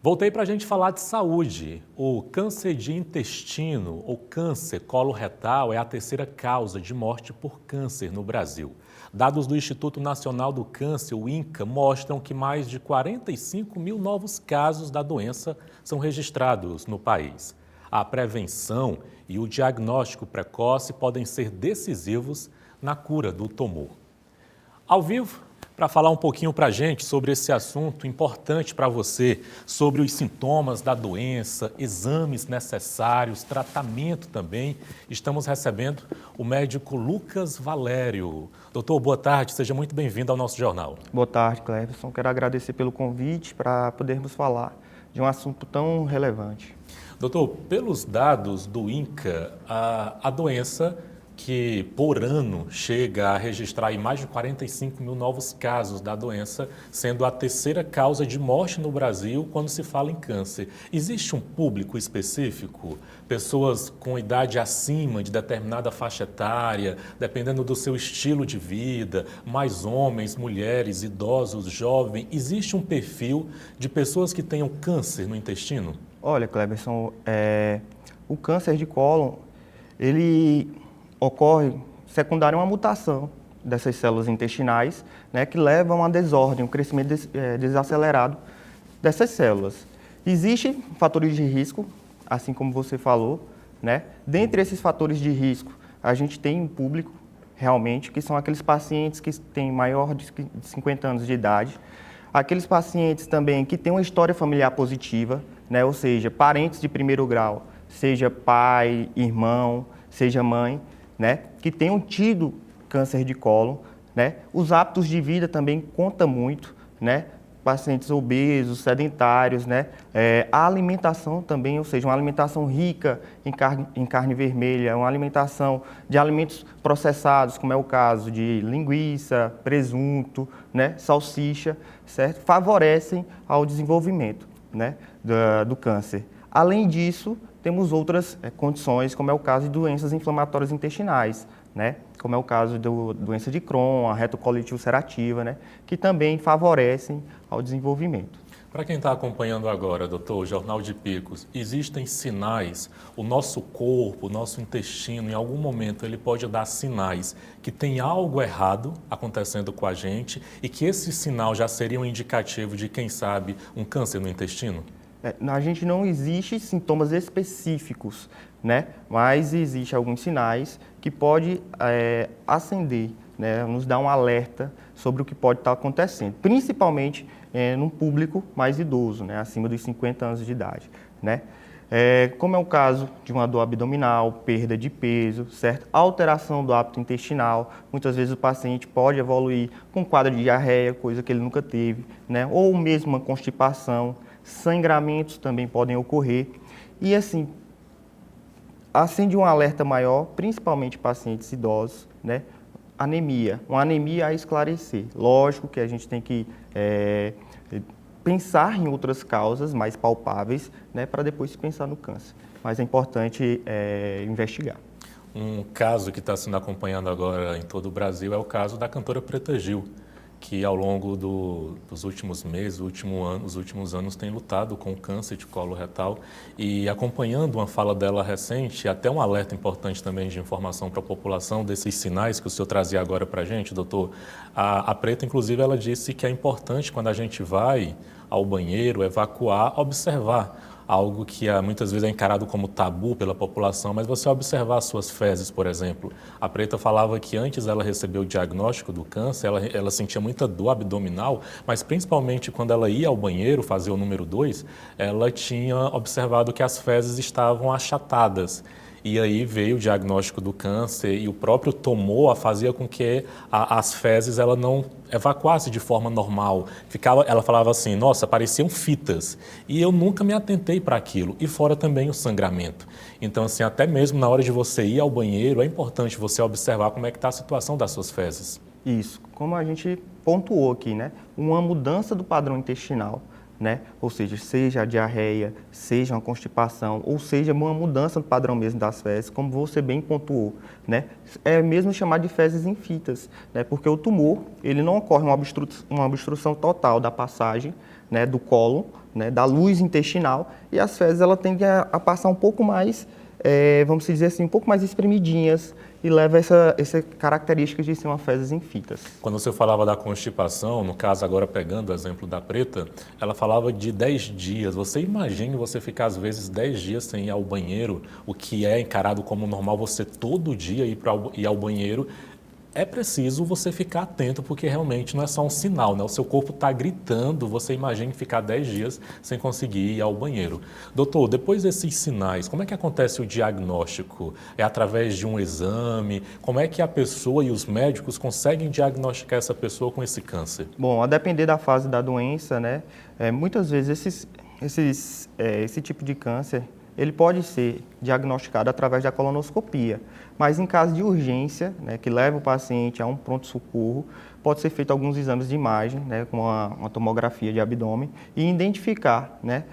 Voltei para a gente falar de saúde. O câncer de intestino ou câncer coloretal é a terceira causa de morte por câncer no Brasil. Dados do Instituto Nacional do Câncer, o INCA, mostram que mais de 45 mil novos casos da doença são registrados no país. A prevenção e o diagnóstico precoce podem ser decisivos na cura do tumor. Ao vivo, para falar um pouquinho para a gente sobre esse assunto importante para você, sobre os sintomas da doença, exames necessários, tratamento também, estamos recebendo o médico Lucas Valério. Doutor, boa tarde, seja muito bem-vindo ao nosso jornal. Boa tarde, Cleverson. Quero agradecer pelo convite para podermos falar de um assunto tão relevante. Doutor, pelos dados do INCA, a doença que por ano chega a registrar aí mais de 45 mil novos casos da doença, sendo a terceira causa de morte no Brasil quando se fala em câncer. Existe um público específico? Pessoas com idade acima de determinada faixa etária, dependendo do seu estilo de vida, mais homens, mulheres, idosos, jovens. Existe um perfil de pessoas que tenham câncer no intestino? Olha, Cleverson, o câncer de cólon, ele ocorre secundário a uma mutação dessas células intestinais, né, que leva a uma desordem, um crescimento desacelerado dessas células. Existem fatores de risco, assim como você falou, né? Dentre esses fatores de risco, a gente tem um público, realmente, que são aqueles pacientes que têm maior de 50 anos de idade, aqueles pacientes também que têm uma história familiar positiva, né, ou seja, parentes de primeiro grau, seja pai, irmão, seja mãe, né, que tenham tido câncer de cólon, né? Os hábitos de vida também contam muito, né? Pacientes obesos, sedentários, né? A alimentação também, ou seja, uma alimentação rica em carne vermelha, uma alimentação de alimentos processados, como é o caso de linguiça, presunto, né? Salsicha, certo? Favorecem ao desenvolvimento, né? do câncer. Além disso, temos outras condições, como é o caso de doenças inflamatórias intestinais, né? Como é o caso da doença de Crohn, a retocolite ulcerativa, né? Que também favorecem ao desenvolvimento. Para quem está acompanhando agora, doutor, o Jornal de Picos, existem sinais, o nosso corpo, o nosso intestino, em algum momento ele pode dar sinais que tem algo errado acontecendo com a gente e que esse sinal já seria um indicativo de, quem sabe, um câncer no intestino? A gente não existe sintomas específicos, né? Mas existem alguns sinais que podem acender, né? Nos dar um alerta sobre o que pode estar acontecendo, principalmente num público mais idoso, né? Acima dos 50 anos de idade, né? Como é o caso de uma dor abdominal, perda de peso, certo? Alteração do hábito intestinal, muitas vezes o paciente pode evoluir com um quadro de diarreia, coisa que ele nunca teve, né? Ou mesmo uma constipação. Sangramentos também podem ocorrer e, assim, acende um alerta maior, principalmente pacientes idosos, né? Anemia, uma anemia a esclarecer. Lógico que a gente tem que pensar em outras causas mais palpáveis, né? Para depois se pensar no câncer, mas é importante investigar. Um caso que está sendo acompanhado agora em todo o Brasil é o caso da cantora Preta Gil, que ao longo dos últimos meses, os últimos anos, tem lutado com o câncer de colo retal e acompanhando uma fala dela recente, até um alerta importante também de informação para a população desses sinais que o senhor trazia agora para a gente, doutor. A Preta, inclusive, ela disse que é importante quando a gente vai ao banheiro, evacuar, observar algo que muitas vezes é encarado como tabu pela população, mas você observar as suas fezes, por exemplo. A Preta falava que antes ela recebeu o diagnóstico do câncer, ela sentia muita dor abdominal, mas principalmente quando ela ia ao banheiro fazer o número 2, ela tinha observado que as fezes estavam achatadas. E aí veio o diagnóstico do câncer e o próprio tumor fazia com que as fezes ela não evacuasse de forma normal. Ela falava assim, nossa, pareciam fitas. E eu nunca me atentei para aquilo. E fora também o sangramento. Então, assim, até mesmo na hora de você ir ao banheiro, é importante você observar como é que está a situação das suas fezes. Isso, como a gente pontuou aqui, né? Uma mudança do padrão intestinal, né? Ou seja a diarreia, seja uma constipação, ou seja uma mudança no padrão mesmo das fezes, como você bem pontuou, né? É mesmo chamado de fezes infitas, né? Porque o tumor, ele não ocorre uma obstrução total da passagem, né, do cólon, né, da luz intestinal, e as fezes ela tendem a passar um pouco mais, vamos dizer assim, um pouco mais espremidinhas, e leva essa característica de ser uma fezes infitas. Quando você falava da constipação, no caso agora pegando o exemplo da Preta, ela falava de 10 dias. Você imagina você ficar às vezes 10 dias sem ir ao banheiro, o que é encarado como normal você todo dia ir ao banheiro. É preciso você ficar atento, porque realmente não é só um sinal, né? O seu corpo está gritando, você imagina ficar 10 dias sem conseguir ir ao banheiro. Doutor, depois desses sinais, como é que acontece o diagnóstico? É através de um exame? Como é que a pessoa e os médicos conseguem diagnosticar essa pessoa com esse câncer? Bom, a depender da fase da doença, né? Muitas vezes esse tipo de câncer, ele pode ser diagnosticado através da colonoscopia, mas em caso de urgência, né, que leva o paciente a um pronto-socorro, pode ser feito alguns exames de imagem, né, com uma tomografia de abdômen, e identificar, né,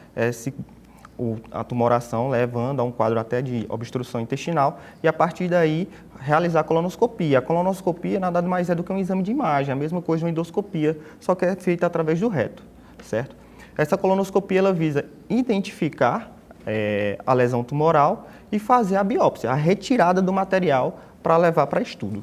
a tumoração levando a um quadro até de obstrução intestinal, e a partir daí realizar a colonoscopia. A colonoscopia nada mais é do que um exame de imagem, a mesma coisa de uma endoscopia, só que é feita através do reto, certo? Essa colonoscopia ela visa identificar a lesão tumoral e fazer a biópsia, a retirada do material para levar para estudo.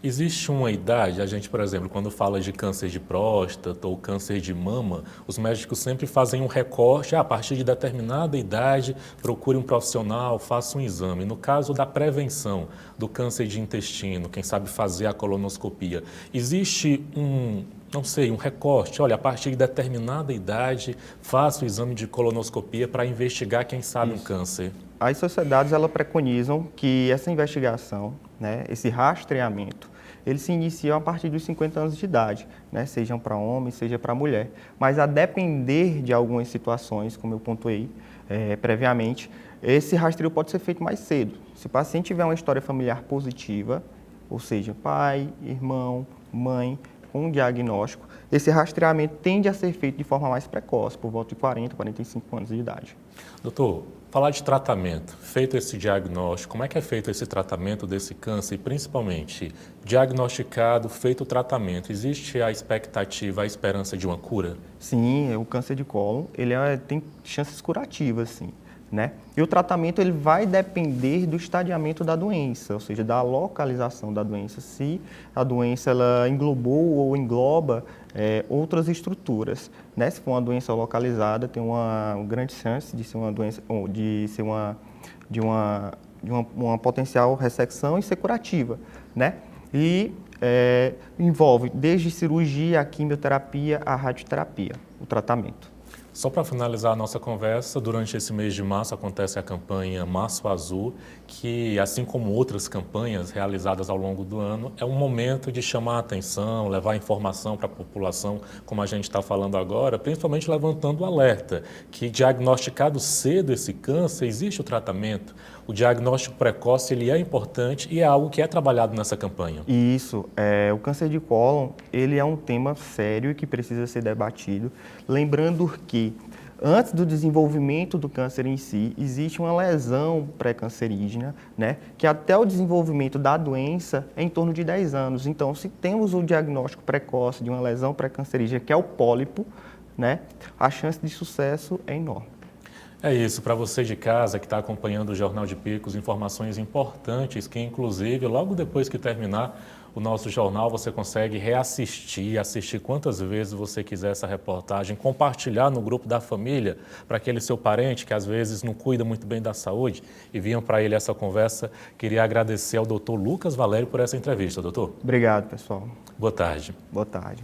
Existe uma idade, a gente, por exemplo, quando fala de câncer de próstata ou câncer de mama, os médicos sempre fazem um recorte, a partir de determinada idade, procure um profissional, faça um exame. No caso da prevenção do câncer de intestino, quem sabe fazer a colonoscopia, existe um recorte, olha, a partir de determinada idade, faça o exame de colonoscopia para investigar, quem sabe, um câncer. As sociedades elas preconizam que essa investigação, né, esse rastreamento, eles se iniciam a partir dos 50 anos de idade, né, sejam para homem, seja para mulher. Mas a depender de algumas situações, como eu pontuei previamente, esse rastreio pode ser feito mais cedo. Se o paciente tiver uma história familiar positiva, ou seja, pai, irmão, mãe, com um diagnóstico, esse rastreamento tende a ser feito de forma mais precoce, por volta de 40, 45 anos de idade. Doutor, falar de tratamento, feito esse diagnóstico, como é que é feito esse tratamento desse câncer e principalmente diagnosticado, feito o tratamento, existe a expectativa, a esperança de uma cura? Sim, o câncer de cólon, ele tem chances curativas, sim, né? E o tratamento ele vai depender do estadiamento da doença, ou seja, da localização da doença, se a doença ela englobou ou engloba outras estruturas, né? Se for uma doença localizada, tem uma grande chance de ser uma doença, de uma potencial ressecção e ser curativa, né? E envolve desde cirurgia, a quimioterapia, a radioterapia, o tratamento. Só para finalizar a nossa conversa, durante esse mês de março acontece a campanha Março Azul, que, assim como outras campanhas realizadas ao longo do ano, é um momento de chamar a atenção, levar informação para a população, como a gente está falando agora, principalmente levantando o alerta, que diagnosticado cedo esse câncer, existe o tratamento. O diagnóstico precoce ele é importante e é algo que é trabalhado nessa campanha. Isso, o câncer de cólon, ele é um tema sério e que precisa ser debatido, lembrando que antes do desenvolvimento do câncer em si, existe uma lesão pré-cancerígena, né, que até o desenvolvimento da doença é em torno de 10 anos. Então, se temos o diagnóstico precoce de uma lesão pré-cancerígena, que é o pólipo, né, a chance de sucesso é enorme. É isso, para você de casa que está acompanhando o Jornal de Picos, informações importantes que, inclusive, logo depois que terminar o nosso jornal, você consegue reassistir, assistir quantas vezes você quiser essa reportagem, compartilhar no grupo da família, para aquele seu parente que às vezes não cuida muito bem da saúde, e vinham para ele essa conversa. Queria agradecer ao doutor Lucas Valério por essa entrevista, doutor. Obrigado, pessoal. Boa tarde. Boa tarde.